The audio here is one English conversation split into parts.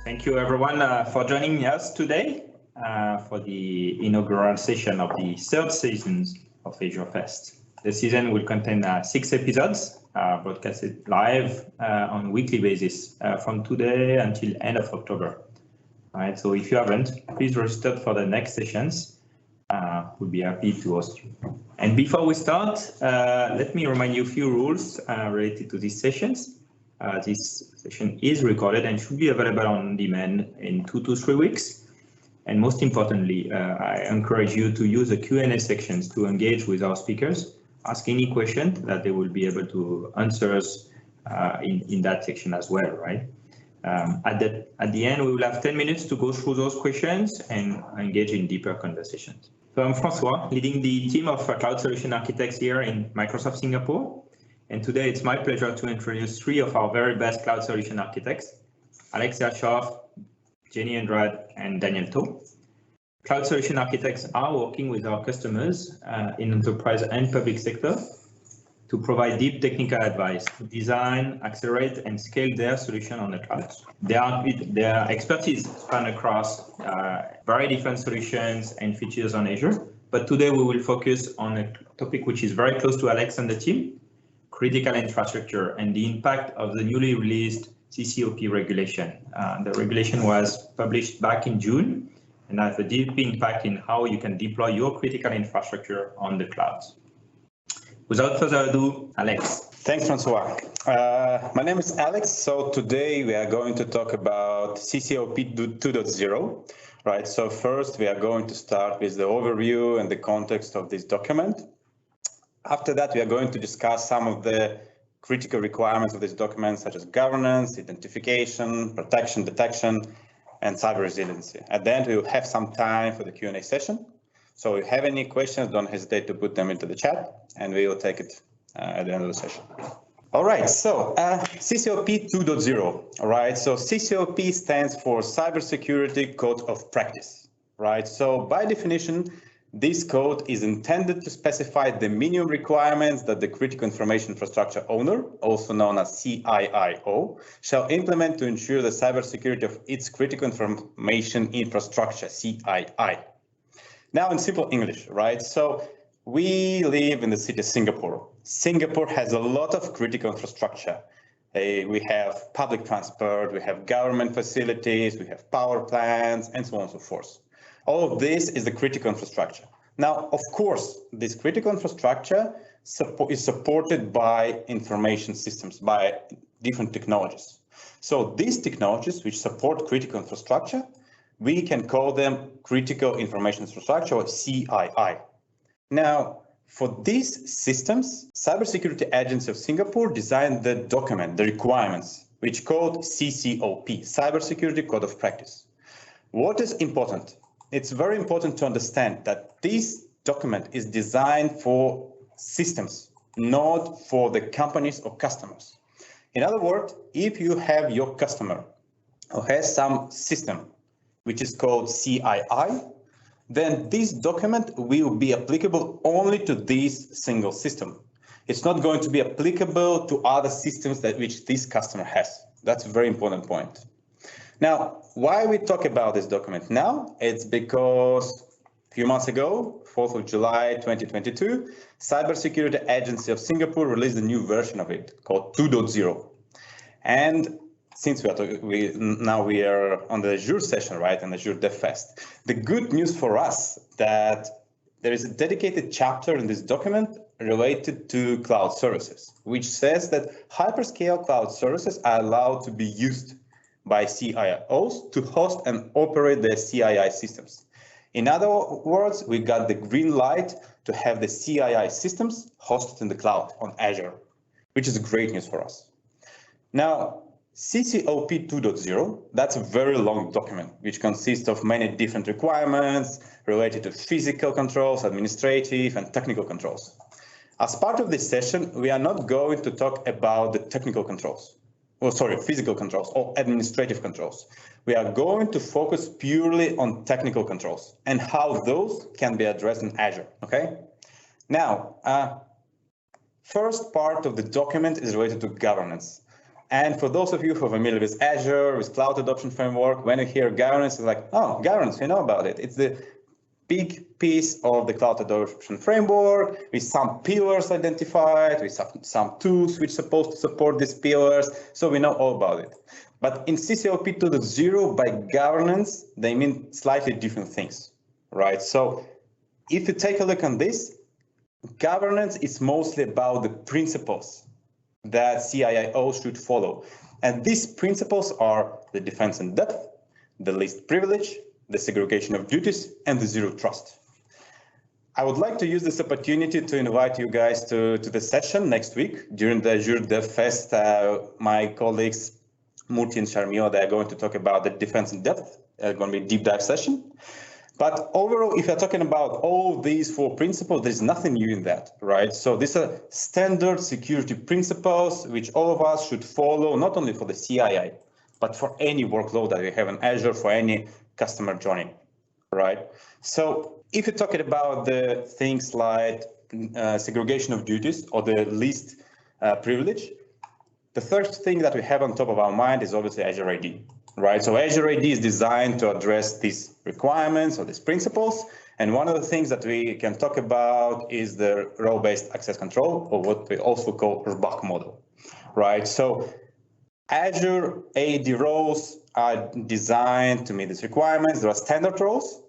Thank you everyone for joining us today for the inaugural session of the third season of Azure Fest. The season will contain 6 episodes broadcasted live on a weekly basis from today until end of October. All right, so if you haven't, please register for the next sessions. We'll be happy to host you. And before we start, let me remind you a few rules related to these sessions. This session is recorded and should be available on demand in 2 to 3 weeks. And most importantly, I encourage you to use the Q&A sections to engage with our speakers, ask any question that they will be able to answer us in that section as well, right? At the end, we will have 10 minutes to go through those questions and engage in deeper conversations. So I'm François, leading the team of cloud solution architects here in Microsoft Singapore. And today it's my pleasure to introduce 3 of our very best cloud solution architects, Alex Ershoff, Jenny Andrade, and Daniel To. Cloud solution architects are working with our customers in enterprise and public sector to provide deep technical advice to design, accelerate, and scale their solution on the cloud. Their expertise span across very different solutions and features on Azure. But today we will focus on a topic which is very close to Alex and the team, critical infrastructure and the impact of the newly released CCOP regulation. The regulation was published back in June and has a deep impact in how you can deploy your critical infrastructure on the cloud. Without further ado, Alex. Thanks, Francois. My name is Alex. So today we are going to talk about CCOP 2.0. Right. So first we are going to start with the overview and the context of this document. After that, we are going to discuss some of the critical requirements of this document, such as governance, identification, protection, detection, and cyber resiliency. At the end, we will have some time for the Q&A session. So if you have any questions, don't hesitate to put them into the chat, and we will take it at the end of the session. All right, so CCOP 2.0. All right, so CCOP stands for Cybersecurity Code of Practice. Right, so by definition, this code is intended to specify the minimum requirements that the critical information infrastructure owner, also known as CIIO, shall implement to ensure the cybersecurity of its critical information infrastructure, CII. Now in simple English, right? So we live in the city of Singapore. Singapore has a lot of critical infrastructure. We have public transport, we have government facilities, we have power plants, and so on and so forth. All of this is the critical infrastructure. Now, of course, this critical infrastructure is supported by information systems, by different technologies. So these technologies which support critical infrastructure, we can call them critical information infrastructure, or CII. Now, for these systems, Cybersecurity Agency of Singapore designed the document, the requirements, which called CCOP, Cybersecurity Code of Practice. What is important? It's very important to understand that this document is designed for systems, not for the companies or customers. In other words, if you have your customer who has some system which is called CII, then this document will be applicable only to this single system. It's not going to be applicable to other systems which this customer has. That's a very important point. Now, why we talk about this document now? It's because a few months ago, 4th of July 2022, Cybersecurity Agency of Singapore released a new version of it called 2.0. And since now we are on the Azure session, right, and Azure DevFest, the good news for us that there is a dedicated chapter in this document related to cloud services, which says that hyperscale cloud services are allowed to be used by CIOs to host and operate their CII systems. In other words, we got the green light to have the CII systems hosted in the cloud on Azure, which is great news for us. Now, CCOP 2.0, that's a very long document, which consists of many different requirements related to physical controls, administrative, and technical controls. As part of this session, we are not going to talk about the technical controls. Physical controls or administrative controls. We are going to focus purely on technical controls and how those can be addressed in Azure, okay? Now, first part of the document is related to governance. And for those of you who are familiar with Azure, with Cloud Adoption Framework, when you hear governance, it's like, oh, governance, we know about it. It's the big piece of the Cloud Adoption Framework with some pillars identified, with some tools which are supposed to support these pillars. So we know all about it. But in CCOP 2.0, by governance, they mean slightly different things, right? So if you take a look on this, governance is mostly about the principles that CIO should follow. And these principles are the defense in depth, the least privilege, the segregation of duties, and the zero trust. I would like to use this opportunity to invite you guys to the session next week during the Azure DevFest. My colleagues Murti and Sharmila, they are going to talk about the defense in depth. It's going to be a deep dive session. But overall, if you're talking about all these 4 principles, there's nothing new in that, right? So these are standard security principles which all of us should follow, not only for the CII, but for any workload that we have in Azure, for any customer joining, right? So if you're talking about the things like segregation of duties or the least privilege, the first thing that we have on top of our mind is obviously Azure AD. Right, so Azure AD is designed to address these requirements or these principles. And one of the things that we can talk about is the role-based access control, or what we also call RBAC model, right? So Azure AD roles are designed to meet these requirements. There are standard roles.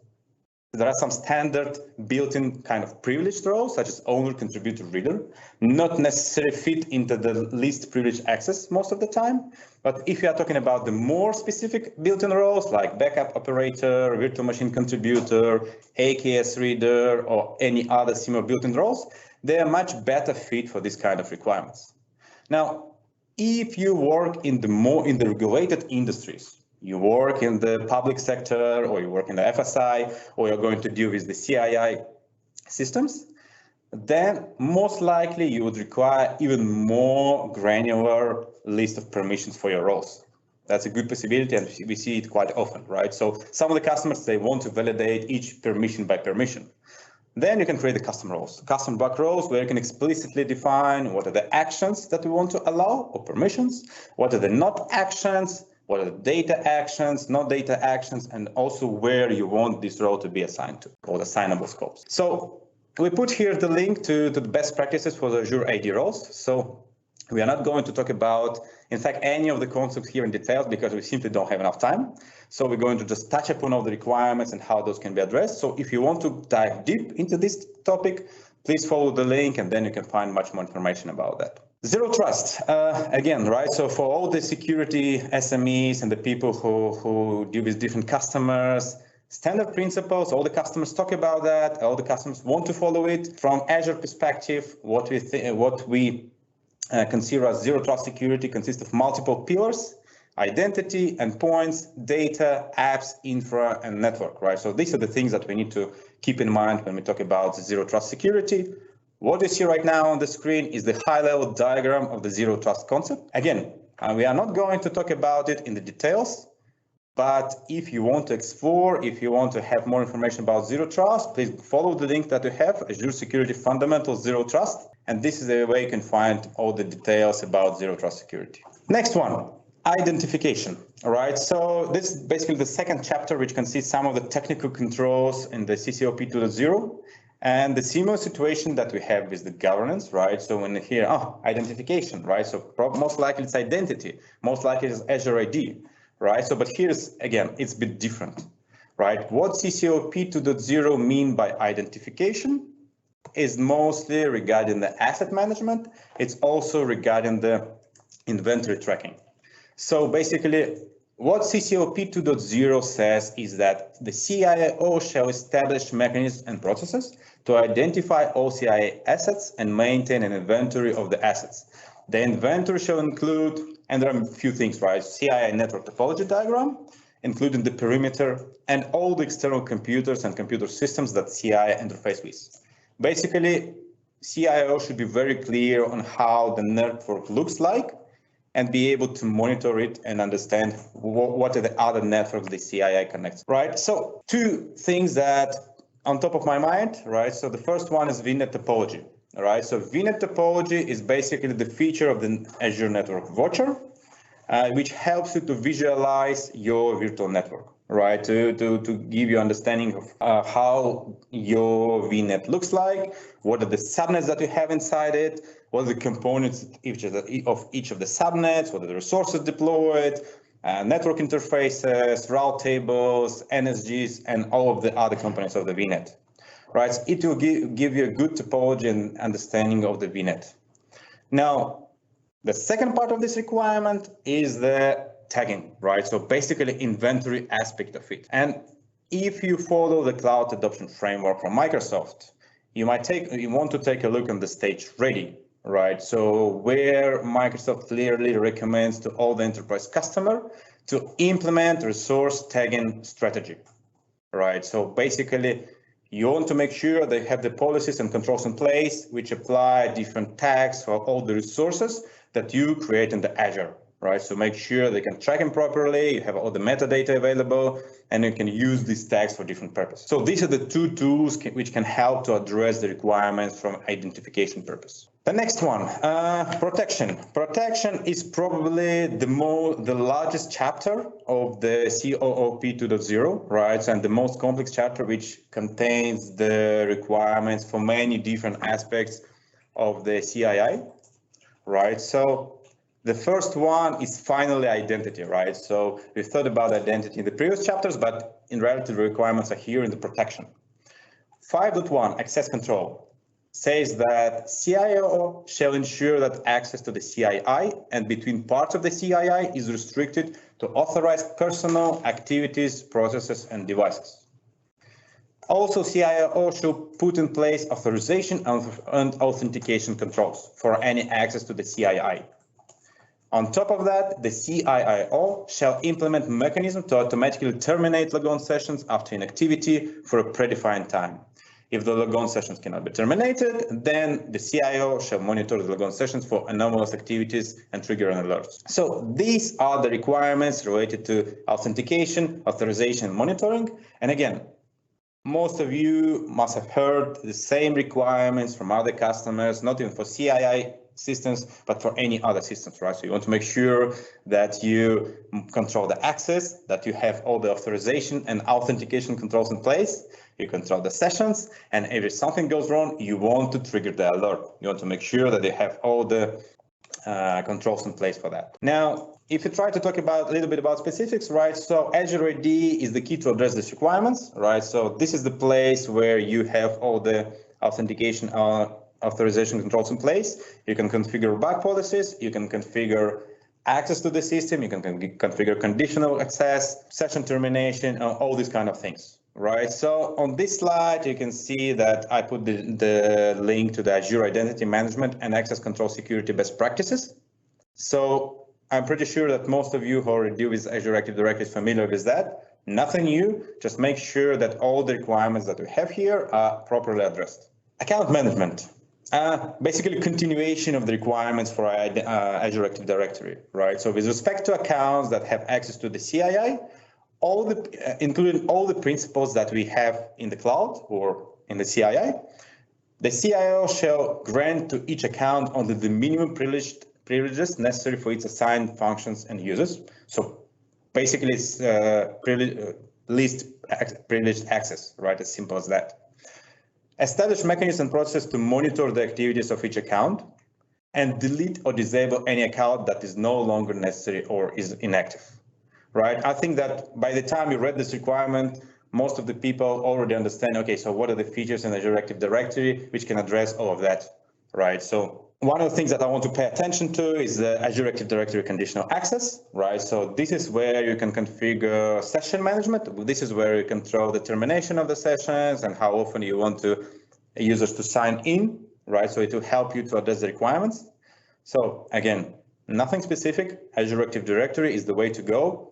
There are some standard built-in kind of privileged roles, such as owner, contributor, reader, not necessarily fit into the least privileged access most of the time. But if you are talking about the more specific built-in roles like backup operator, virtual machine contributor, AKS reader, or any other similar built-in roles, they are much better fit for this kind of requirements. Now, if you work in the regulated industries, you work in the public sector, or you work in the FSI, or you're going to deal with the CII systems, then most likely you would require even more granular list of permissions for your roles. That's a good possibility, and we see it quite often, right? So some of the customers, they want to validate each permission by permission. Then you can create the custom roles, custom block roles, where you can explicitly define what are the actions that we want to allow, or permissions, what are the not actions, what are the data actions, not data actions, and also where you want this role to be assigned to, or assignable scopes. So we put here the link to the best practices for the Azure AD roles. So we are not going to talk about, in fact, any of the concepts here in details because we simply don't have enough time. So we're going to just touch upon all the requirements and how those can be addressed. So if you want to dive deep into this topic, please follow the link and then you can find much more information about that. Zero trust, again, right? So for all the security SMEs and the people who deal with different customers, standard principles, all the customers talk about that, all the customers want to follow it. From Azure perspective, what we consider as zero trust security consists of multiple pillars: identity, endpoints, data, apps, infra, and network, right? So these are the things that we need to keep in mind when we talk about zero trust security. What you see right now on the screen is the high-level diagram of the zero trust concept. Again, we are not going to talk about it in the details, but if you want to explore, if you want to have more information about zero trust, please follow the link that we have, Azure Security Fundamentals Zero Trust, and this is the way you can find all the details about zero trust security. Next one, identification. All right, so this is basically the second chapter, which consists some of the technical controls in the CCOP 2.0. And the similar situation that we have with the governance, right? So when you hear, identification, right? So most likely it's identity, most likely it's Azure AD, right? So, but here's, again, it's a bit different, right? What CCOP 2.0 mean by identification is mostly regarding the asset management. It's also regarding the inventory tracking. So basically, what CCOP 2.0 says is that the CIO shall establish mechanisms and processes to identify all CIA assets and maintain an inventory of the assets. The inventory shall include, and there are a few things, right? CIA network topology diagram, including the perimeter and all the external computers and computer systems that CIA interface with. Basically, CIO should be very clear on how the network looks like and be able to monitor it and understand what are the other networks the CIA connects, right? So two things that on top of my mind, right? So the first one is VNet topology, all right? So VNet topology is basically the feature of the Azure Network Voucher, which helps you to visualize your virtual network, right? To give you understanding of how your VNet looks like, what are the subnets that you have inside it, what are the components of each of the subnets, what are the resources deployed, network interfaces, route tables, NSGs, and all of the other components of the VNet, right? So it will give you a good topology and understanding of the VNet. Now, the second part of this requirement is the tagging, right? So basically inventory aspect of it. And if you follow the cloud adoption framework from Microsoft, you want to take a look on the stage ready, right? So where Microsoft clearly recommends to all the enterprise customer to implement resource tagging strategy, right? So basically you want to make sure they have the policies and controls in place which apply different tags for all the resources that you create in the Azure, right? So make sure they can track them properly, you have all the metadata available, and you can use these tags for different purposes. So these are the two tools which can help to address the requirements from identification purpose. The next one, protection. Protection is probably the largest chapter of the COOP 2.0, right? And the most complex chapter, which contains the requirements for many different aspects of the CII, right? So the first one is finally identity, right? So we thought about identity in the previous chapters, but in reality, the requirements are here in the protection. 5.1, access control, says that CIO shall ensure that access to the CII and between parts of the CII is restricted to authorized personnel, activities, processes, and devices. Also, CIO shall put in place authorization and authentication controls for any access to the CII. On top of that, the CIO shall implement mechanism to automatically terminate logon sessions after inactivity for a predefined time. If the logon sessions cannot be terminated, then the CIO shall monitor the logon sessions for anomalous activities and trigger an alert. So these are the requirements related to authentication, authorization, and monitoring. And again, most of you must have heard the same requirements from other customers, not even for CII systems, but for any other systems, right? So you want to make sure that you control the access, that you have all the authorization and authentication controls in place, you control the sessions, and if something goes wrong, you want to trigger the alert. You want to make sure that you have all the controls in place for that. Now, if you try to talk about a little bit about specifics, right? So Azure AD is the key to address these requirements, right? So this is the place where you have all the authentication authorization controls in place. You can configure bug policies, you can configure access to the system, you can configure conditional access, session termination, all these kind of things, right? So on this slide, you can see that I put the link to the Azure Identity Management and Access Control Security Best Practices. So I'm pretty sure that most of you who already deal with Azure Active Directory is familiar with that. Nothing new, just make sure that all the requirements that we have here are properly addressed. Account management. Basically continuation of the requirements for Azure Active Directory, right? So with respect to accounts that have access to the CII, including all the principles that we have in the cloud or in the CII, the CIO shall grant to each account only the minimum privileges necessary for its assigned functions and users. So basically it's least privileged access, right? As simple as that. Establish mechanisms and processes to monitor the activities of each account and delete or disable any account that is no longer necessary or is inactive, right? I think that by the time you read this requirement, most of the people already understand, okay, so what are the features in Azure Active Directory which can address all of that, right? So one of the things that I want to pay attention to is the Azure Active Directory conditional access, right? So this is where you can configure session management. This is where you control the termination of the sessions and how often you want users to sign in, right? So it will help you to address the requirements. So again, nothing specific. Azure Active Directory is the way to go.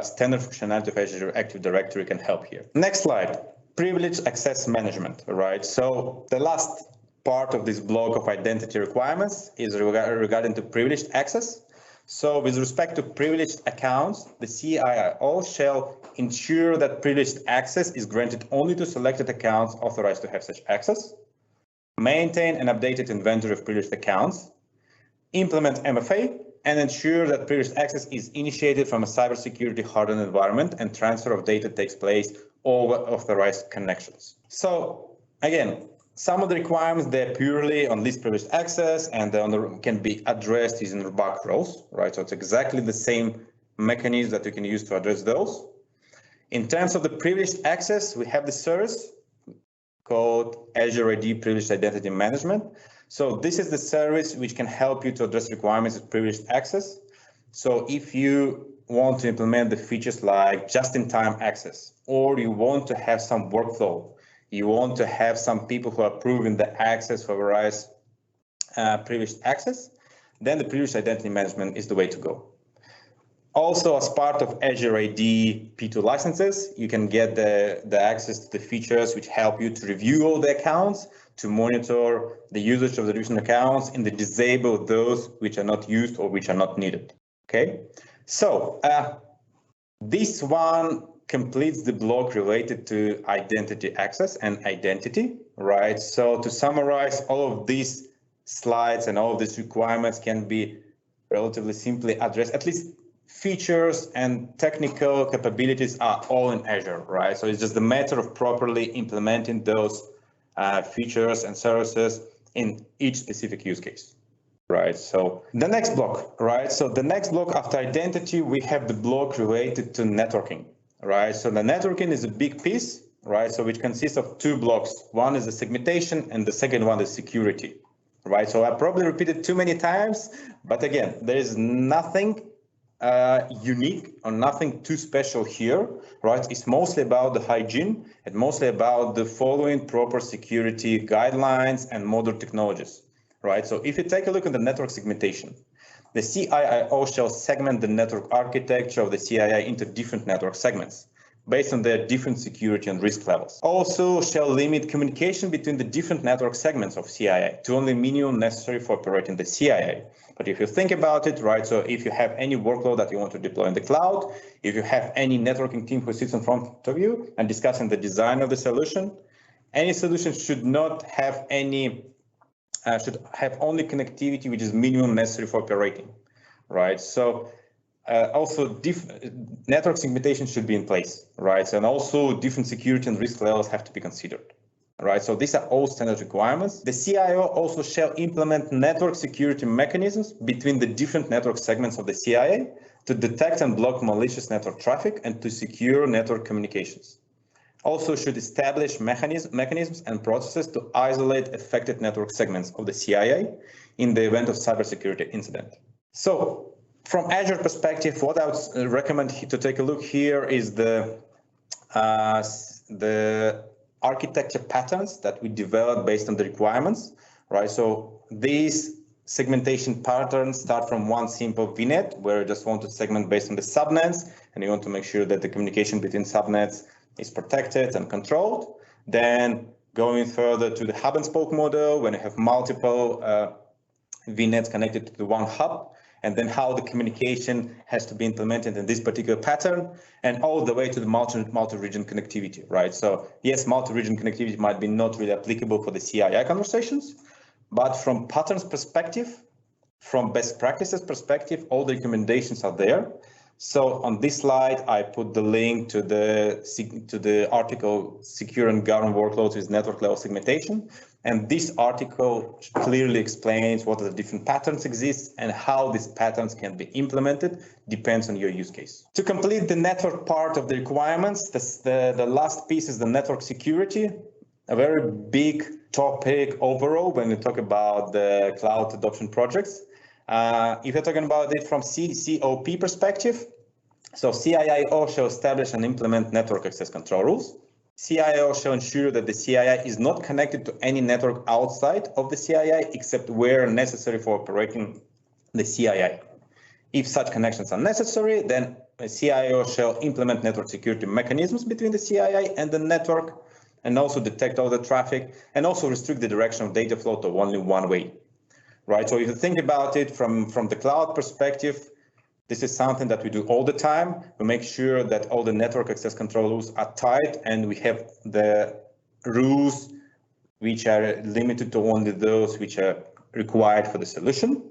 Standard functionality of Azure Active Directory can help here. Next slide, privileged access management, right? So the last part of this block of identity requirements is regarding to privileged access. So with respect to privileged accounts, the CIO shall ensure that privileged access is granted only to selected accounts authorized to have such access, maintain an updated inventory of privileged accounts, implement MFA, and ensure that privileged access is initiated from a cybersecurity hardened environment and transfer of data takes place over authorized connections. So again, some of the requirements, they're purely on least privileged access and can be addressed using RBAC roles, right? So it's exactly the same mechanism that you can use to address those. In terms of the privileged access, we have the service called Azure AD Privileged Identity Management. So this is the service which can help you to address requirements of privileged access. So if you want to implement the features like just-in-time access, or you want to have some workflow, you want to have some people who are approving the access for various privileged access, then the privileged identity management is the way to go. Also, as part of Azure AD P2 licenses, you can get the access to the features which help you to review all the accounts, to monitor the usage of the different accounts, and to disable those which are not used or which are not needed. Okay, so this one completes the block related to identity access and identity, right? So to summarize, all of these slides and all of these requirements can be relatively simply addressed. At least features and technical capabilities are all in Azure, right? So it's just a matter of properly implementing those features and services in each specific use case, right? So the next block, right? So the next block after identity, we have the block related to networking, right? So the networking is a big piece, right? So which consists of two blocks. One is the segmentation and the second one is security, right? So I probably repeated too many times, but again, there is nothing unique or nothing too special here, right? It's mostly about the hygiene and mostly about the following proper security guidelines and modern technologies, right? So if you take a look at the network segmentation, the CIO shall segment the network architecture of the CII into different network segments based on their different security and risk levels. Also shall limit communication between the different network segments of CII to only minimum necessary for operating the CII. But if you think about it, right, so if you have any workload that you want to deploy in the cloud, if you have any networking team who sits in front of you and discussing the design of the solution, any solution should not have any, should have only connectivity which is minimum necessary for operating, right? So also network segmentation should be in place, right? And also different security and risk levels have to be considered. Right, so these are all standard requirements. The CIO also shall implement network security mechanisms between the different network segments of the CIA to detect and block malicious network traffic and to secure network communications. Also should establish mechanisms and processes to isolate affected network segments of the CIA in the event of cybersecurity incident. So from Azure perspective, what I would recommend to take a look here is the architecture patterns that we develop based on the requirements, right? So these segmentation patterns start from one simple VNet, where you just want to segment based on the subnets, and you want to make sure that the communication between subnets is protected and controlled. Then going further to the hub and spoke model, when you have multiple VNets connected to the one hub, and then how the communication has to be implemented in this particular pattern, and all the way to the multi-region connectivity, right? So yes, multi-region connectivity might be not really applicable for the CII conversations, but from patterns perspective, from best practices perspective, all the recommendations are there. So on this slide, I put the link to the article Secure and Governed Workloads with Network Level Segmentation. And this article clearly explains what are the different patterns exist and how these patterns can be implemented, depends on your use case. To complete the network part of the requirements, the last piece is the network security, a very big topic overall when we talk about the cloud adoption projects. If you're talking about it from CCOP perspective, so CIO shall establish and implement network access control rules. CIO shall ensure that the CII is not connected to any network outside of the CII except where necessary for operating the CII. If such connections are necessary, then a CIO shall implement network security mechanisms between the CII and the network, and also detect all the traffic, and also restrict the direction of data flow to only one way. Right, so if you think about it from the cloud perspective, this is something that we do all the time. We make sure that all the network access control rules are tight, and we have the rules which are limited to only those which are required for the solution.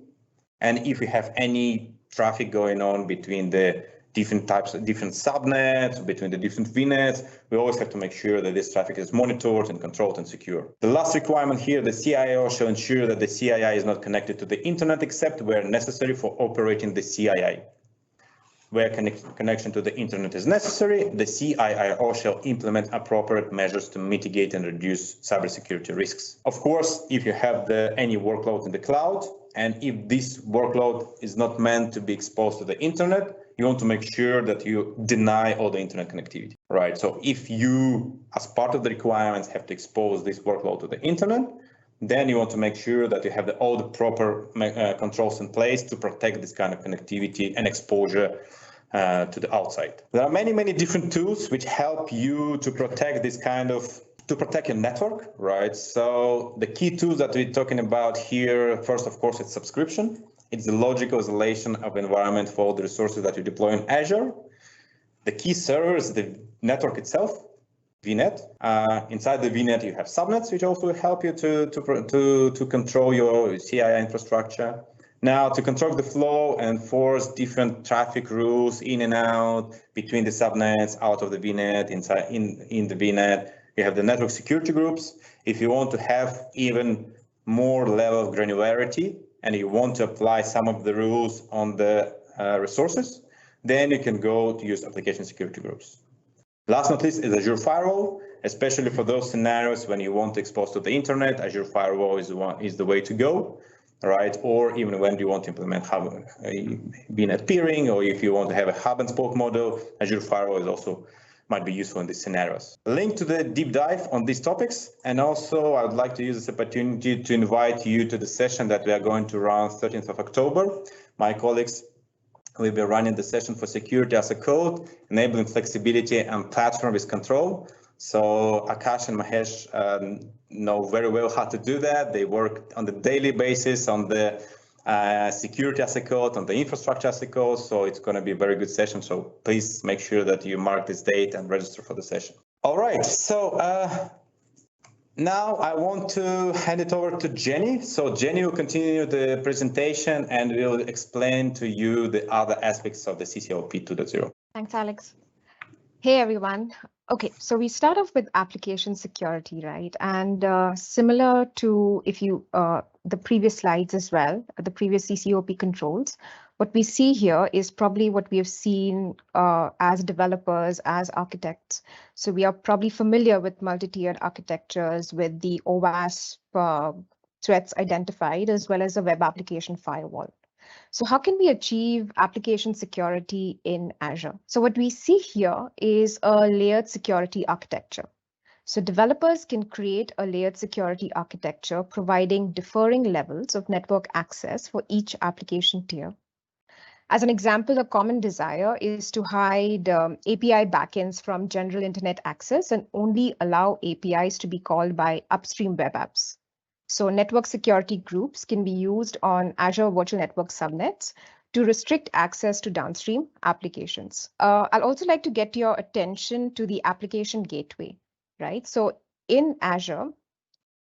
And if we have any traffic going on between the different subnets, between the different VNets, we always have to make sure that this traffic is monitored and controlled and secure. The last requirement here, the CIO shall ensure that the CII is not connected to the internet except where necessary for operating the CII. Where connection to the internet is necessary, the CIO shall implement appropriate measures to mitigate and reduce cybersecurity risks. Of course, if you have any workload in the cloud, and if this workload is not meant to be exposed to the internet, you want to make sure that you deny all the internet connectivity, right? So if you, as part of the requirements, have to expose this workload to the internet, then you want to make sure that you have all the proper controls in place to protect this kind of connectivity and exposure to the outside. There are many different tools which help you to protect to protect your network, right? So the key tools that we're talking about here, first, of course, it's subscription. It's the logical isolation of environment for all the resources that you deploy in Azure. The key server is the network itself, VNet. Inside the VNet, you have subnets, which also help you to control your CII infrastructure. Now, to control the flow and enforce different traffic rules in and out between the subnets, out of the VNet, inside in the VNet, you have the network security groups. If you want to have even more level of granularity and you want to apply some of the rules on the resources, then you can go to use application security groups. Last but not least is Azure Firewall, especially for those scenarios when you want to expose to the internet. Azure Firewall is the way to go, right? Or even when you want to implement VNet peering, or if you want to have a hub and spoke model, Azure Firewall is also might be useful in these scenarios. A link to the deep dive on these topics, and also I would like to use this opportunity to invite you to the session that we are going to run 13th of October. My colleagues will be running the session for security as a code, enabling flexibility and platform with control. So Akash and Mahesh know very well how to do that. They work on the daily basis on the security as a code, on the infrastructure as a code. So it's going to be a very good session. So please make sure that you mark this date and register for the session. All right. So now I want to hand it over to Jenny. So Jenny will continue the presentation and will explain to you the other aspects of the CCOP 2.0. Thanks, Alex. Hey, everyone. Okay, so we start off with application security, right? And similar to the previous slides as well, the previous CCOP controls, what we see here is probably what we have seen as developers, as architects. So we are probably familiar with multi-tiered architectures with the OWASP threats identified, as well as a web application firewall. So how can we achieve application security in Azure? So what we see here is a layered security architecture. So developers can create a layered security architecture, providing differing levels of network access for each application tier. As an example, a common desire is to hide API backends from general internet access and only allow APIs to be called by upstream web apps. So network security groups can be used on Azure Virtual Network subnets to restrict access to downstream applications. I'll also like to get your attention to the application gateway, right? So in Azure,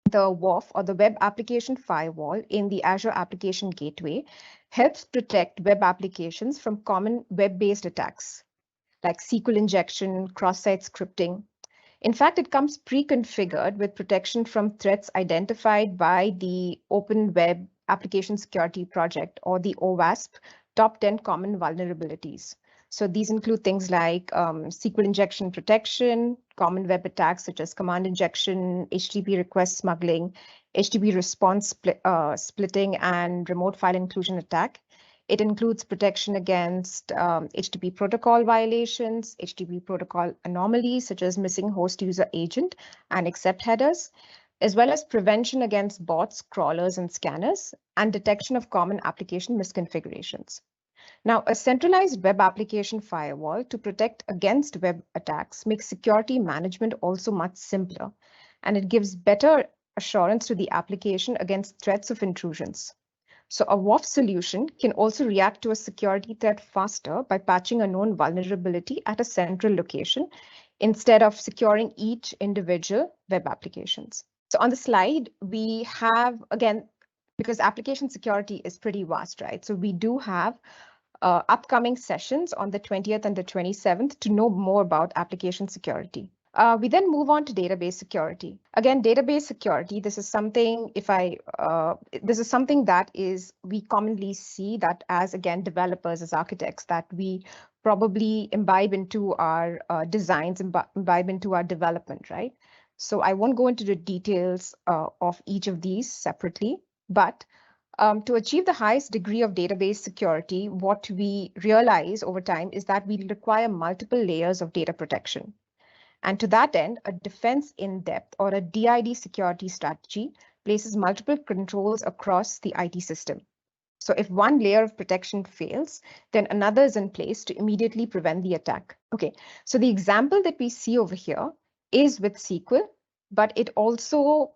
the WAF, or the Web Application Firewall in the Azure Application Gateway, helps protect web applications from common web-based attacks like SQL injection, cross-site scripting. In fact, it comes pre-configured with protection from threats identified by the Open Web Application Security Project, or the OWASP, top 10 common vulnerabilities. So these include things like SQL injection protection, common web attacks such as command injection, HTTP request smuggling, HTTP response splitting, and remote file inclusion attack. It includes protection against HTTP protocol violations, HTTP protocol anomalies such as missing host user agent and accept headers, as well as prevention against bots, crawlers, and scanners, and detection of common application misconfigurations. Now, a centralized web application firewall to protect against web attacks makes security management also much simpler, and it gives better assurance to the application against threats of intrusions. So a WAF solution can also react to a security threat faster by patching a known vulnerability at a central location instead of securing each individual web applications. So on the slide, we have, again, because application security is pretty vast, right? So we do have upcoming sessions on the 20th and the 27th to know more about application security. We then move on to database security. Again, database security, this is something that we commonly see that as, again, developers, as architects, that we probably imbibe into our designs, imbibe into our development, right? So I won't go into the details of each of these separately, but to achieve the highest degree of database security, what we realize over time is that we require multiple layers of data protection. And to that end, a defense in depth, or a DID security strategy, places multiple controls across the IT system. So if one layer of protection fails, then another is in place to immediately prevent the attack. Okay, so the example that we see over here is with SQL, but it also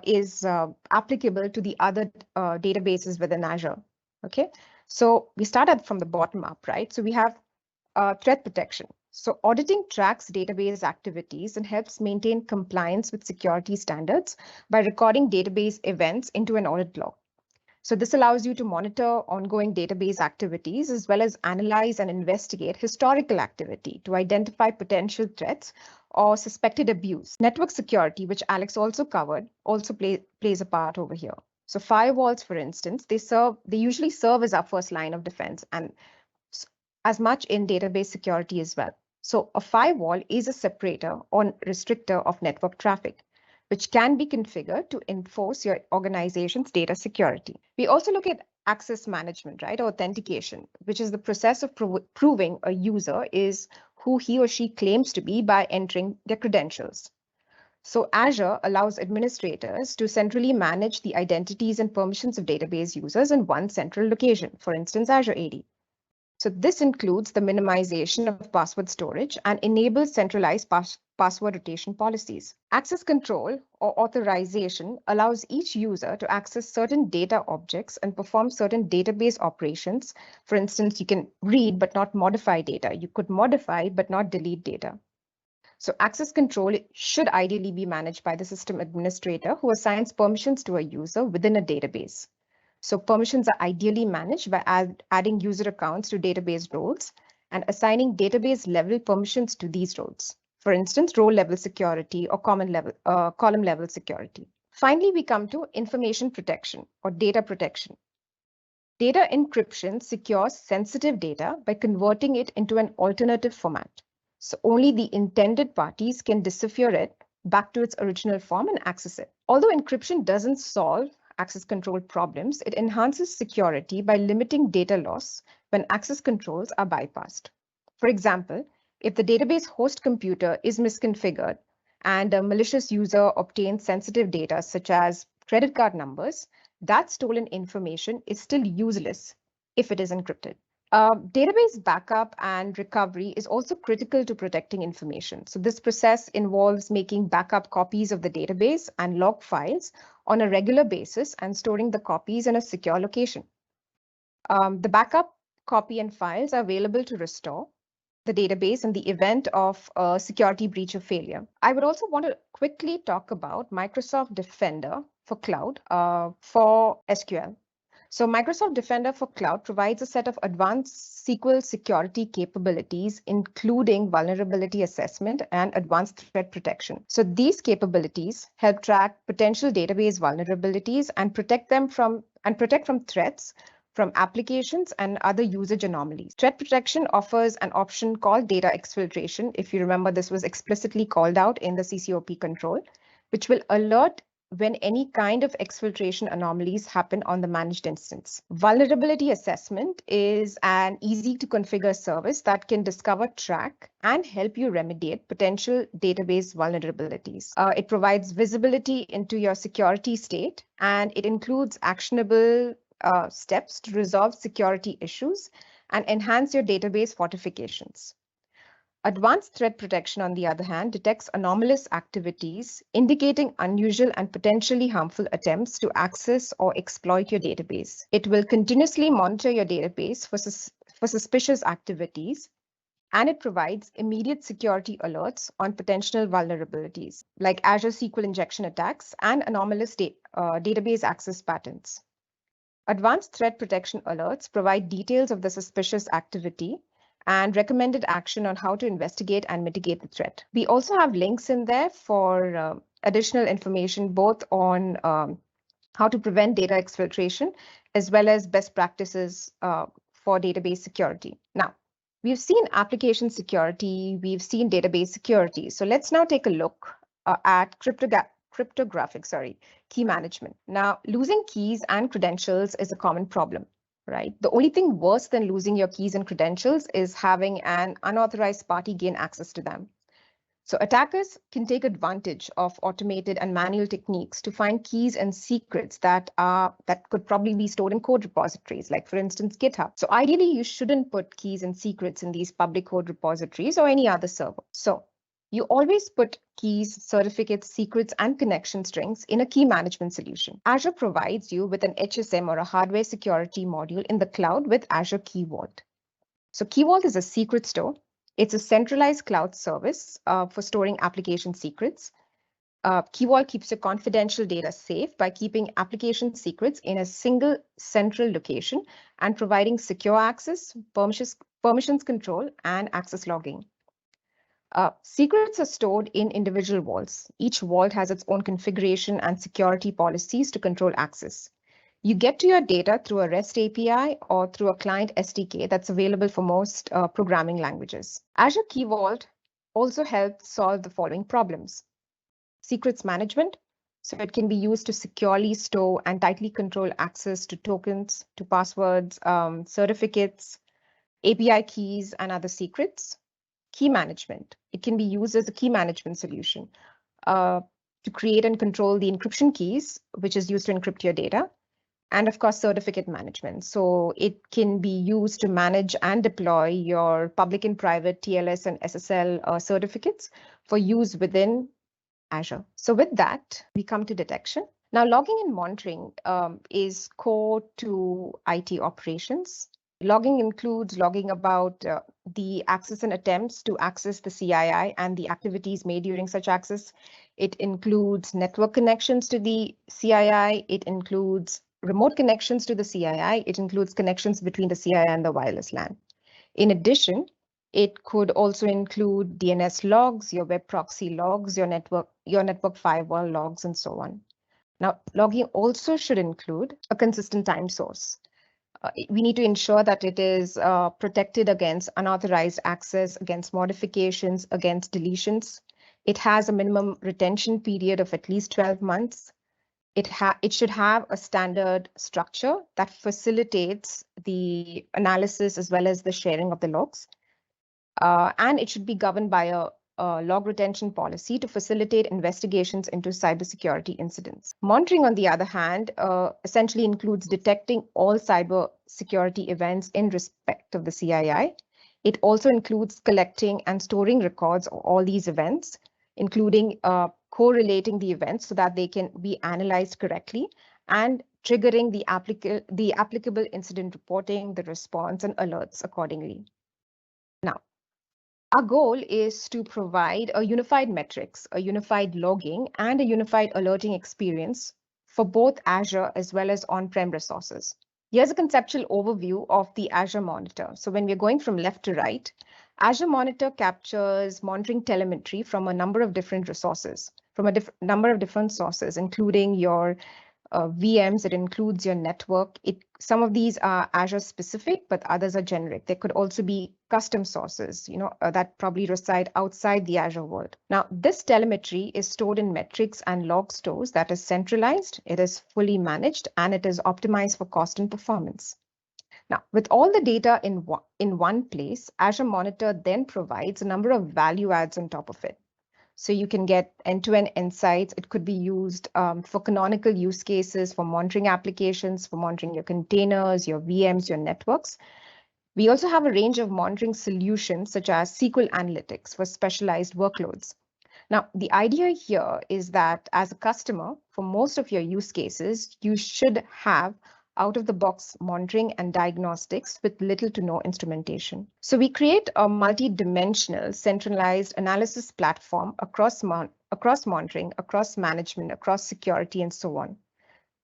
is applicable to the other databases within Azure. Okay, so we start from the bottom up, right? So we have threat protection. So auditing tracks database activities and helps maintain compliance with security standards by recording database events into an audit log. So this allows you to monitor ongoing database activities as well as analyze and investigate historical activity to identify potential threats or suspected abuse. Network security, which Alex also covered, also plays a part over here. So firewalls, for instance, they usually serve as our first line of defense, and as much in database security as well. So a firewall is a separator or restrictor of network traffic, which can be configured to enforce your organization's data security. We also look at access management, right? Authentication, which is the process of proving a user is who he or she claims to be by entering their credentials. So Azure allows administrators to centrally manage the identities and permissions of database users in one central location, for instance, Azure AD. So this includes the minimization of password storage and enables centralized password rotation policies. Access control or authorization allows each user to access certain data objects and perform certain database operations. For instance, you can read but not modify data. You could modify but not delete data. So access control should ideally be managed by the system administrator who assigns permissions to a user within a database. So permissions are ideally managed by adding user accounts to database roles and assigning database level permissions to these roles. For instance, role level security or column level security. Finally, we come to information protection or data protection. Data encryption secures sensitive data by converting it into an alternative format. So only the intended parties can decipher it back to its original form and access it. Although encryption doesn't solve access control problems, it enhances security by limiting data loss when access controls are bypassed. For example, if the database host computer is misconfigured and a malicious user obtains sensitive data such as credit card numbers, that stolen information is still useless if it is encrypted. Database backup and recovery is also critical to protecting information. So this process involves making backup copies of the database and log files on a regular basis and storing the copies in a secure location. The backup copy and files are available to restore the database in the event of a security breach or failure. I would also want to quickly talk about Microsoft Defender for Cloud for SQL. So Microsoft Defender for Cloud provides a set of advanced SQL security capabilities, including vulnerability assessment and advanced threat protection. So these capabilities help track potential database vulnerabilities and protect from threats from applications and other usage anomalies. Threat protection offers an option called data exfiltration. If you remember, this was explicitly called out in the CCOP control, which will alert when any kind of exfiltration anomalies happen on the managed instance. Vulnerability assessment is an easy to configure service that can discover, track, and help you remediate potential database vulnerabilities. It provides visibility into your security state, and it includes actionable steps to resolve security issues and enhance your database fortifications. Advanced threat protection, on the other hand, detects anomalous activities, indicating unusual and potentially harmful attempts to access or exploit your database. It will continuously monitor your database for suspicious activities, and it provides immediate security alerts on potential vulnerabilities, like Azure SQL injection attacks and anomalous database access patterns. Advanced threat protection alerts provide details of the suspicious activity and recommended action on how to investigate and mitigate the threat. We also have links in there for additional information, both on how to prevent data exfiltration, as well as best practices for database security. Now, we've seen application security, we've seen database security. So let's now take a look at cryptographic key management. Now, losing keys and credentials is a common problem, right? The only thing worse than losing your keys and credentials is having an unauthorized party gain access to them. So attackers can take advantage of automated and manual techniques to find keys and secrets that could probably be stored in code repositories, like for instance, GitHub. So ideally, you shouldn't put keys and secrets in these public code repositories or any other server. So you always put keys, certificates, secrets, and connection strings in a key management solution. Azure provides you with an HSM or a hardware security module in the cloud with Azure Key Vault. So Key Vault is a secret store. It's a centralized cloud service for storing application secrets. Key Vault keeps your confidential data safe by keeping application secrets in a single central location and providing secure access, permissions control, and access logging. Secrets are stored in individual vaults. Each vault has its own configuration and security policies to control access. You get to your data through a REST API or through a client SDK that's available for most programming languages. Azure Key Vault also helps solve the following problems. Secrets management, so it can be used to securely store and tightly control access to tokens, to passwords, certificates, API keys, and other secrets. Key management, it can be used as a key management solution to create and control the encryption keys, which is used to encrypt your data. And of course, certificate management. So it can be used to manage and deploy your public and private TLS and SSL certificates for use within Azure. So with that, we come to detection. Now, logging and monitoring is core to IT operations. Logging includes logging about the access and attempts to access the CII and the activities made during such access. It includes network connections to the CII. It includes remote connections to the CII. It includes connections between the CII and the wireless LAN. In addition, it could also include DNS logs, your web proxy logs, your network firewall logs, and so on. Now, logging also should include a consistent time source. We need to ensure that it is protected against unauthorized access, against modifications, against deletions. It has a minimum retention period of at least 12 months. It should have a standard structure that facilitates the analysis as well as the sharing of the logs. And it should be governed by a log retention policy to facilitate investigations into cybersecurity incidents. Monitoring, on the other hand, essentially includes detecting all cybersecurity events in respect of the CII. It also includes collecting and storing records of all these events, including correlating the events so that they can be analyzed correctly and triggering the applicable incident reporting, the response, and alerts accordingly. Now, our goal is to provide a unified metrics, a unified logging, and a unified alerting experience for both Azure as well as on-prem resources. Here's a conceptual overview of the Azure Monitor. So when we're going from left to right, Azure Monitor captures monitoring telemetry from a number of different resources, from a number of different sources, including your VMs. It includes your network. Some of these are Azure specific, but others are generic. There could also be custom sources, that probably reside outside the Azure world. Now, this telemetry is stored in metrics and log stores that is centralized, it is fully managed, and it is optimized for cost and performance. Now, with all the data in one place, Azure Monitor then provides a number of value adds on top of it. So you can get end-to-end insights. It could be used for canonical use cases, for monitoring applications, for monitoring your containers, your VMs, your networks. We also have a range of monitoring solutions such as SQL Analytics for specialized workloads. Now, the idea here is that as a customer, for most of your use cases, you should have out-of-the-box monitoring and diagnostics with little to no instrumentation. So we create a multi-dimensional centralized analysis platform across monitoring, across management, across security, and so on.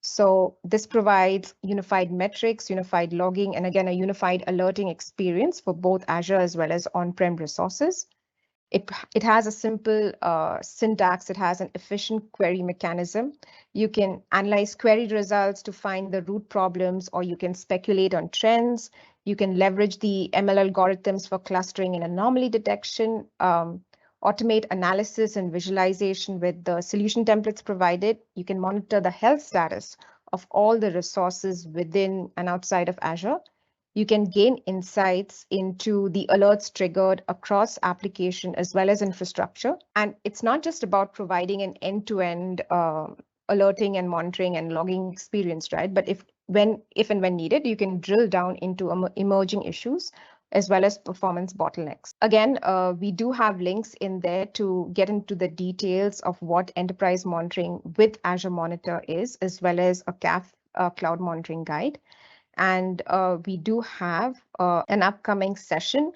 So this provides unified metrics, unified logging, and again, a unified alerting experience for both Azure as well as on-prem resources. It has a simple syntax. It has an efficient query mechanism. You can analyze query results to find the root problems, or you can speculate on trends. You can leverage the ML algorithms for clustering and anomaly detection, automate analysis and visualization with the solution templates provided. You can monitor the health status of all the resources within and outside of Azure. You can gain insights into the alerts triggered across application as well as infrastructure. And it's not just about providing an end-to-end alerting and monitoring and logging experience, right? But if and when needed, you can drill down into emerging issues as well as performance bottlenecks. Again, we do have links in there to get into the details of what enterprise monitoring with Azure Monitor is, as well as a CAF cloud monitoring guide. And we do have an upcoming session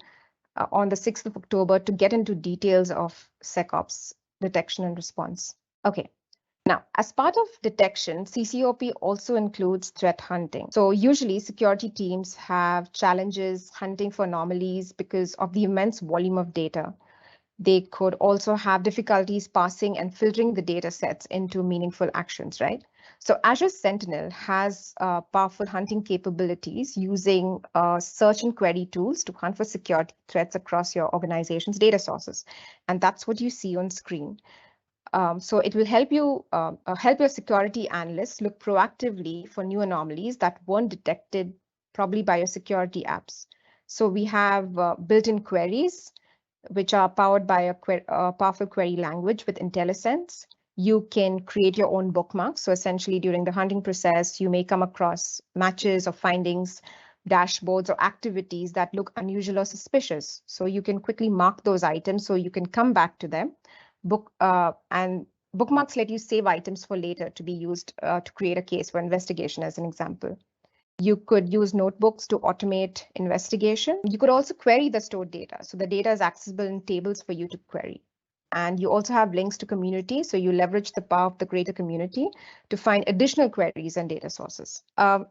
on the 6th of October to get into details of SecOps detection and response. Okay. Now, as part of detection, CCOP also includes threat hunting. So usually security teams have challenges hunting for anomalies because of the immense volume of data. They could also have difficulties parsing and filtering the data sets into meaningful actions, right? So Azure Sentinel has powerful hunting capabilities using search and query tools to hunt for security threats across your organization's data sources. And that's what you see on screen. So it will help you help your security analysts look proactively for new anomalies that weren't detected probably by your security apps. So we have built-in queries, which are powered by a powerful query language with IntelliSense. You can create your own bookmarks. So essentially during the hunting process, you may come across matches or findings, dashboards or activities that look unusual or suspicious. So you can quickly mark those items so you can come back to them. And bookmarks let you save items for later to be used to create a case for investigation, as an example. You could use notebooks to automate investigation. You could also query the stored data. So the data is accessible in tables for you to query. And you also have links to community. So you leverage the power of the greater community to find additional queries and data sources.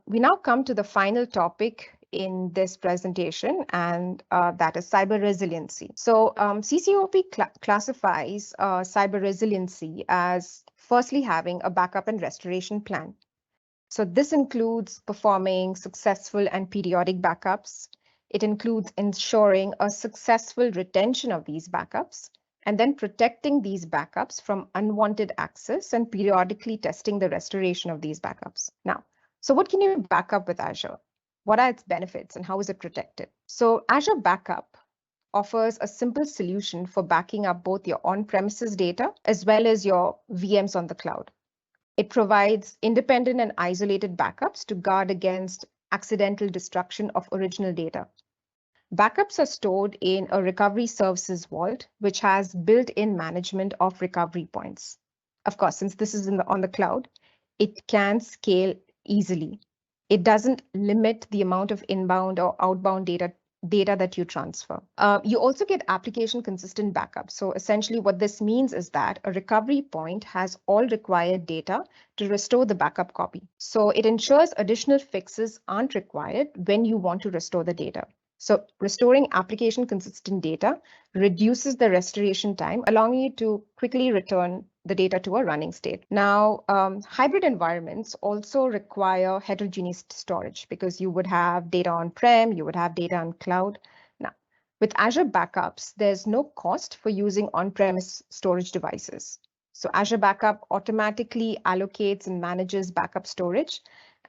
We now come to the final topic in this presentation, and that is cyber resiliency. So CCOP classifies cyber resiliency as firstly having a backup and restoration plan. So this includes performing successful and periodic backups. It includes ensuring a successful retention of these backups, and then protecting these backups from unwanted access and periodically testing the restoration of these backups. Now, so what can you back up with Azure? What are its benefits and how is it protected? So Azure Backup offers a simple solution for backing up both your on-premises data as well as your VMs on the cloud. It provides independent and isolated backups to guard against accidental destruction of original data. Backups are stored in a recovery services vault, which has built-in management of recovery points. Of course, since this is on the cloud, it can scale easily. It doesn't limit the amount of inbound or outbound data that you transfer. You also get application consistent backup. So essentially what this means is that a recovery point has all required data to restore the backup copy. So it ensures additional fixes aren't required when you want to restore the data. So restoring application consistent data reduces the restoration time, allowing you to quickly return the data to a running state. Now, hybrid environments also require heterogeneous storage because you would have data on-prem, you would have data on cloud. Now, with Azure Backups, there's no cost for using on-premise storage devices. So Azure Backup automatically allocates and manages backup storage,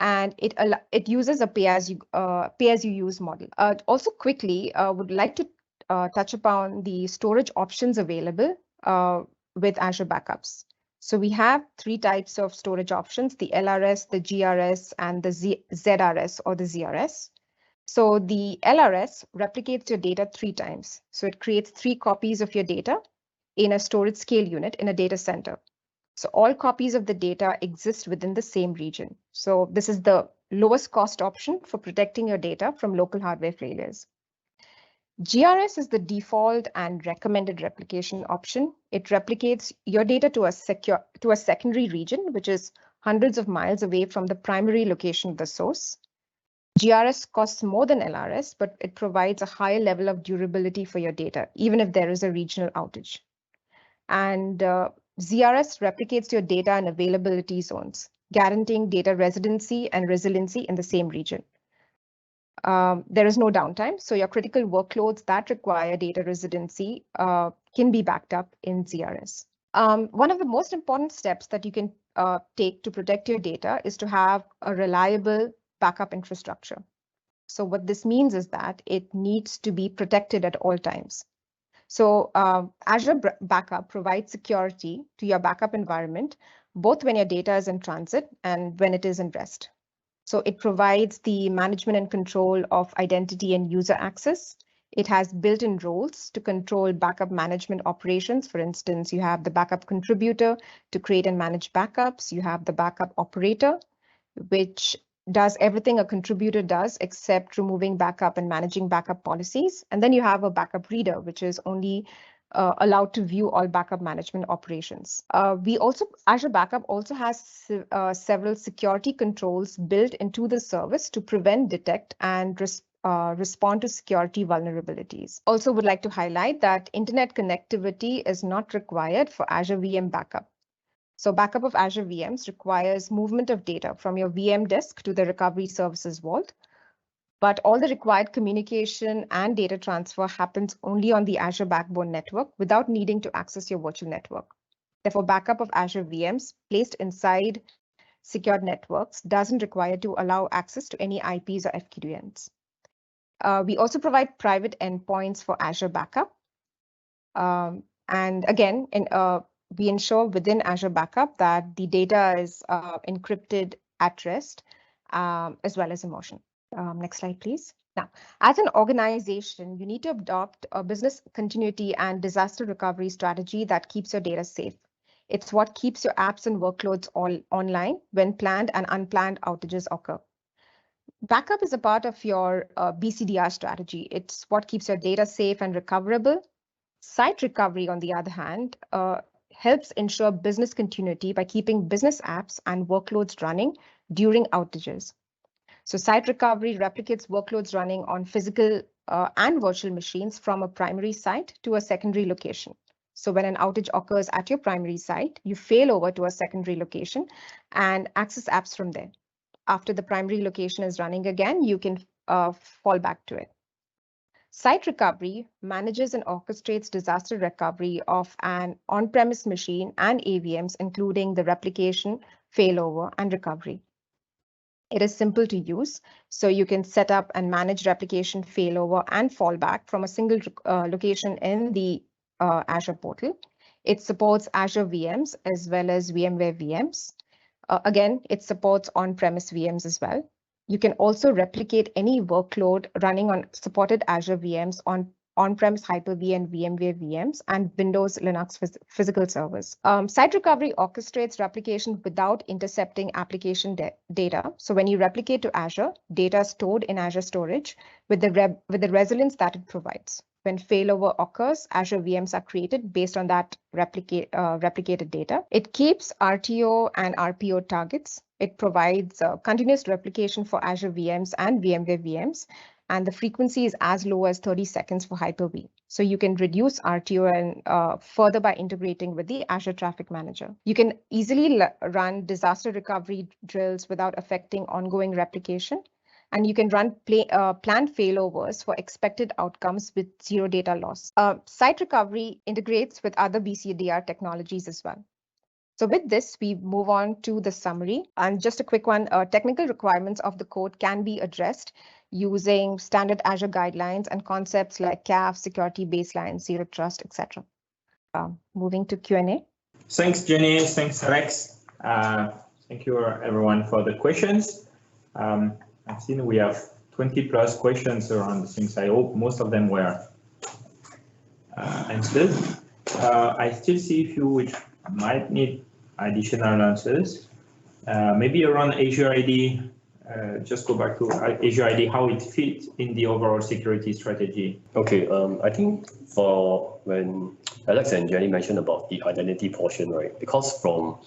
and it uses a pay-as-you-use model. Also quickly, would like to touch upon the storage options available with Azure Backups. So we have three types of storage options: the LRS, the GRS, and the ZRS or the ZRS. So the LRS replicates your data 3 times. So it creates 3 copies of your data in a storage scale unit in a data center. So all copies of the data exist within the same region. So this is the lowest cost option for protecting your data from local hardware failures. GRS is the default and recommended replication option. It replicates your data to a secondary region, which is hundreds of miles away from the primary location of the source. GRS costs more than LRS, but it provides a higher level of durability for your data, even if there is a regional outage. And ZRS replicates your data in availability zones, guaranteeing data residency and resiliency in the same region. There is no downtime, so your critical workloads that require data residency can be backed up in ZRS. One of the most important steps that you can take to protect your data is to have a reliable backup infrastructure. So what this means is that it needs to be protected at all times. So Azure Backup provides security to your backup environment, both when your data is in transit and when it is in rest. So it provides the management and control of identity and user access. It has built-in roles to control backup management operations. For instance, you have the backup contributor to create and manage backups. You have the backup operator, which does everything a contributor does except removing backup and managing backup policies. And then you have a backup reader, which is only allowed to view all backup management operations. Azure Backup also has several security controls built into the service to prevent, detect, and respond to security vulnerabilities. Also would like to highlight that internet connectivity is not required for Azure VM backup. So backup of Azure VMs requires movement of data from your VM disk to the recovery services vault, but all the required communication and data transfer happens only on the Azure Backbone network without needing to access your virtual network. Therefore, backup of Azure VMs placed inside secured networks doesn't require to allow access to any IPs or FQDNs. We also provide private endpoints for Azure Backup. And again, we ensure within Azure Backup that the data is encrypted at rest, as well as in motion. Next slide, please. Now, as an organization, you need to adopt a business continuity and disaster recovery strategy that keeps your data safe. It's what keeps your apps and workloads all online when planned and unplanned outages occur. Backup is a part of your BCDR strategy. It's what keeps your data safe and recoverable. Site recovery, on the other hand, helps ensure business continuity by keeping business apps and workloads running during outages. So site recovery replicates workloads running on physical and virtual machines from a primary site to a secondary location. So when an outage occurs at your primary site, you fail over to a secondary location and access apps from there. After the primary location is running again, you can fall back to it. Site recovery manages and orchestrates disaster recovery of an on-premise machine and AVMs, including the replication, failover, and recovery. It is simple to use, so you can set up and manage replication, failover, and fallback from a single location in the Azure portal. It supports Azure VMs as well as VMware VMs. Again, it supports on-premise VMs as well. You can also replicate any workload running on supported Azure VMs on-premise Hyper-V and VMware VMs and Windows Linux physical servers. Site recovery orchestrates replication without intercepting application data. So when you replicate to Azure, data is stored in Azure storage with the resilience that it provides. When failover occurs, Azure VMs are created based on that replicated data. It keeps RTO and RPO targets. It provides continuous replication for Azure VMs and VMware VMs, and the frequency is as low as 30 seconds for Hyper-V. So you can reduce RTO and further by integrating with the Azure Traffic Manager. You can easily run disaster recovery drills without affecting ongoing replication. And you can run planned failovers for expected outcomes with zero data loss. Site recovery integrates with other BCDR technologies as well. So with this, we move on to the summary. And just a quick one, technical requirements of the code can be addressed using standard Azure guidelines and concepts like CAF, security baseline, zero trust, etc. Moving to Q&A. Thanks, Jenny. Thanks, Alex. Thank you, everyone, for the questions. I've seen we have 20 plus questions around the things. I hope most of them were answered. I still see a few which might need additional answers. Maybe around Azure ID, just go back to Azure ID, how it fits in the overall security strategy. Okay, I think for when Alex and Jenny mentioned about the identity portion, right? Because from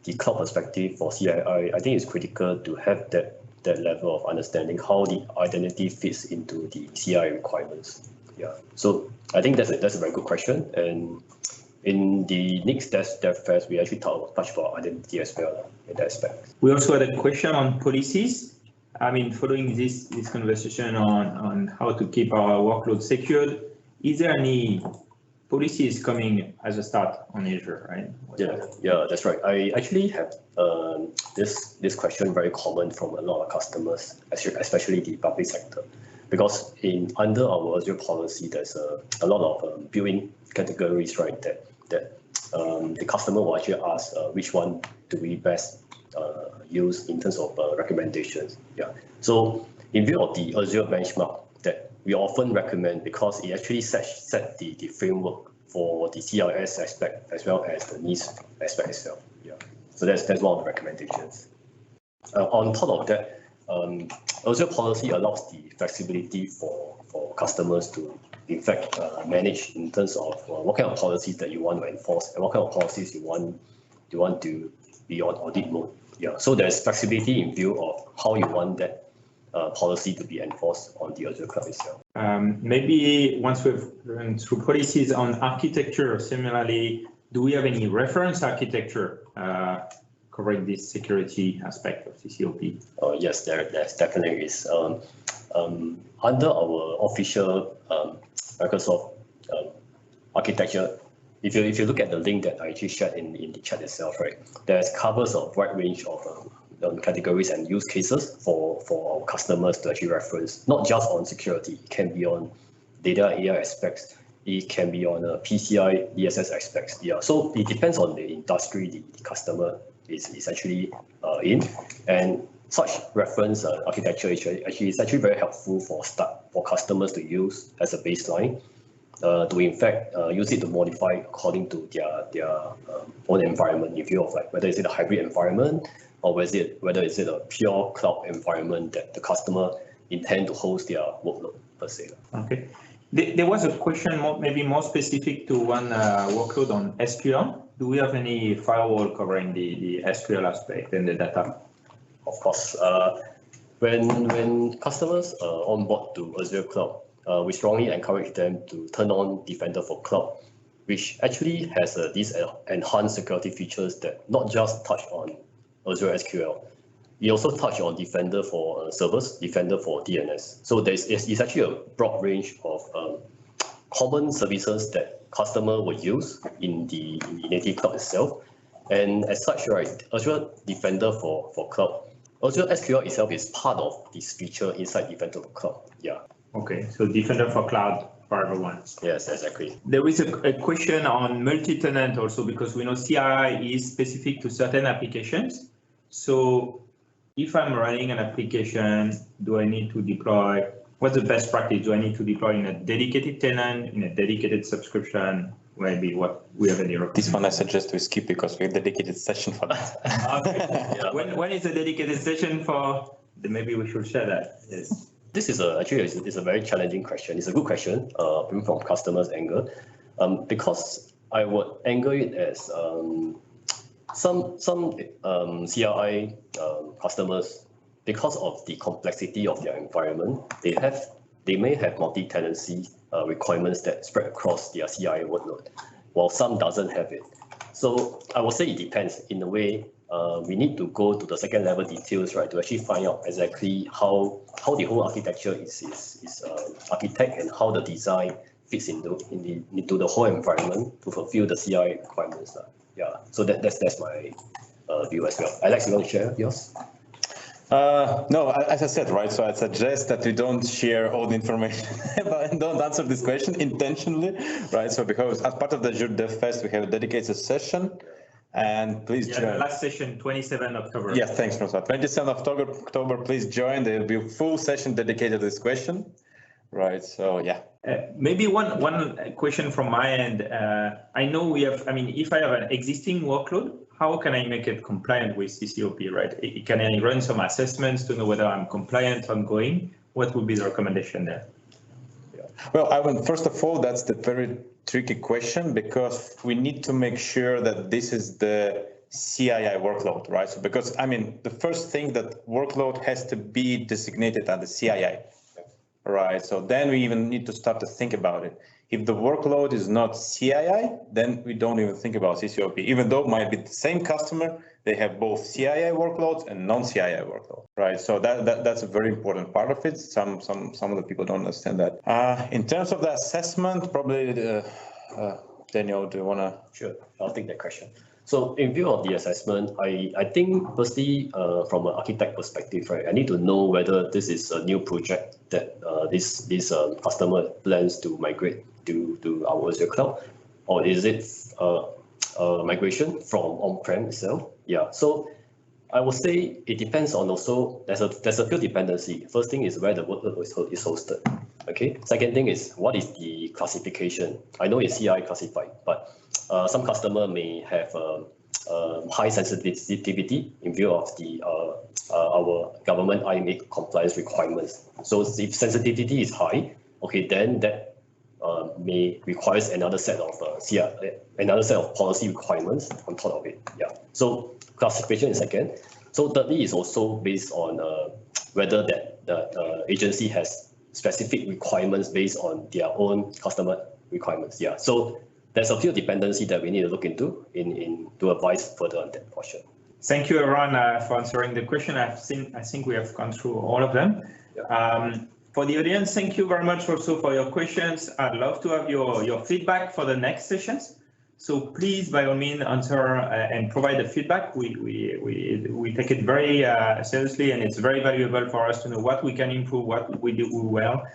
the cloud perspective for CII, I think it's critical to have that level of understanding how the identity fits into the CII requirements. Yeah, so I think that's a very good question. And in the next DevFest, we actually touch about identity as well in that aspect. We also had a question on policies. I mean, following this conversation on how to keep our workload secured, is there any policies coming as a start on Azure, right? Yeah, that's right. I actually have this question very common from a lot of customers, especially the public sector, because under our Azure policy, there's a lot of built-in categories, right? That the customer will actually ask which one do we best use in terms of recommendations. Yeah. So in view of the Azure benchmark that we often recommend, because it actually set the framework for the CIS aspect as well as the needs aspect itself. Yeah. So that's one of the recommendations. On top of that, Azure policy allows the flexibility for customers to, in fact, manage in terms of what kind of policies that you want to enforce and what kind of policies you want to be on audit mode. Yeah. So there's flexibility in view of how you want that policy to be enforced on the Azure cloud itself. Maybe once we've run through policies on architecture, similarly, do we have any reference architecture covering this security aspect of CCOP? Yes, there definitely is. Under our official Microsoft architecture, if you look at the link that I actually shared in the chat itself, right, there's covers a wide range of categories and use cases for our customers to actually reference, not just on security. It can be on data AI aspects. It can be on PCI DSS aspects. Yeah, so it depends on the industry the customer is actually in, and such reference architecture is actually very helpful for customers to use as a baseline. To in fact use it to modify according to their own environment, in view of like whether is it a hybrid environment or whether is it a pure cloud environment that the customer intend to host their workload per se. Okay. There was a question maybe more specific to one workload on SQL. Do we have any firewall covering the SQL aspect and the data? Of course, when customers onboard to Azure Cloud, we strongly encourage them to turn on Defender for Cloud, which actually has these enhanced security features that not just touch on Azure SQL. We also touch on Defender for servers, Defender for DNS. So it's actually a broad range of common services that customer will use in the native cloud itself. And as such, right, Azure Defender for Cloud, Azure SQL itself is part of this feature inside Defender for Cloud. Yeah. Okay, so Defender for Cloud for everyone. Yes, exactly. There is a question on multi-tenant also, because we know CII is specific to certain applications. So if I'm running an application, do I need to deploy? What's the best practice? Do I need to deploy in a dedicated tenant, in a dedicated subscription? Maybe what we have any recommendation? This one I suggest we skip because we have a dedicated session for that. Okay. Yeah. When is a dedicated session for? Maybe we should share that. Yes. This is actually a very challenging question. It's a good question from customers' angle, because I would angle it as some CII customers, because of the complexity of their environment, they may have multi-tenancy requirements that spread across their CII workload, while some doesn't have it. So I would say it depends. In a way, we need to go to the second level details, right, to actually find out exactly how the whole architecture is architect and how the design fits into the whole environment to fulfill the CII requirements. Yeah, so that's my view as well. Alex, you want to share yours? No, as I said, right, so I suggest that we don't share all the information and don't answer this question intentionally, right? So because as part of the Azure DevFest, we have a dedicated session, and please join. The last session, 27 October. Yes, thanks, François. 27 October, please join. There will be a full session dedicated to this question, right? So yeah. Maybe one question from my end. I know we have, I mean, if I have an existing workload, how can I make it compliant with CCOP, right? Can I run some assessments to know whether I'm compliant ongoing? What would be the recommendation there? Yeah. Well, first of all, that's the very tricky question, because we need to make sure that this is the CII workload, right? So because, I mean, the first thing that workload has to be designated as the CII, right? So then we even need to start to think about it. If the workload is not CII, then we don't even think about CCOP, even though it might be the same customer, they have both CII workloads and non-CII workloads, right? So that's a very important part of it. Some of the people don't understand that. In terms of the assessment, probably Daniel, do you want to? Sure, I'll take that question. So in view of the assessment, I think firstly, from an architect perspective, right, I need to know whether this is a new project that this customer plans to migrate to our Azure cloud, or is it migration from on-prem itself? Yeah, so I would say it depends on also, there's a few dependency. First thing is where the workload is hosted. Okay. Second thing is what is the classification? I know it's CI classified, but some customer may have high sensitivity in view of the our government IMA compliance requirements. So if sensitivity is high, okay, then that may requires another set of another set of policy requirements on top of it. Yeah. So classification is second. So thirdly is also based on whether that the agency has specific requirements based on their own customer requirements. Yeah. So there's a few dependency that we need to look into to advise further on that portion. Thank you, everyone, for answering the question. I think we have gone through all of them. Yeah. For the audience, thank you very much also for your questions. I'd love to have your feedback for the next sessions. So please, by all means, answer and provide the feedback. We take it very seriously, and it's very valuable for us to know what we can improve, what we do well.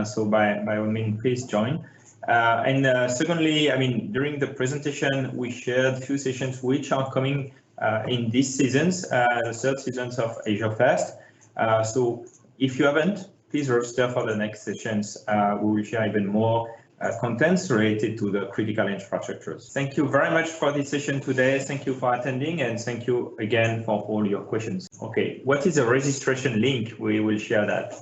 So by all means, please join. Secondly, I mean, during the presentation, we shared a few sessions which are coming in these seasons, the third seasons of Azure Fest. So if you haven't, please register for the next sessions. We will share even more contents related to the critical infrastructures. Thank you very much for this session today. Thank you for attending, and thank you again for all your questions. Okay, what is the registration link? We will share that.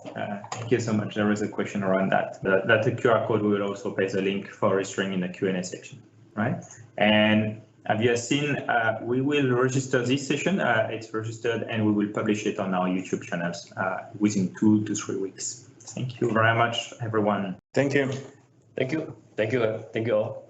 Thank you so much. There is a question around that. That's a QR code. We will also paste a link for registering in the Q&A section, right? And have you seen, we will register this session. It's registered, and we will publish it on our YouTube channels within 2 to 3 weeks. Thank you very much, everyone. Thank you. Thank you. Thank you. Thank you all.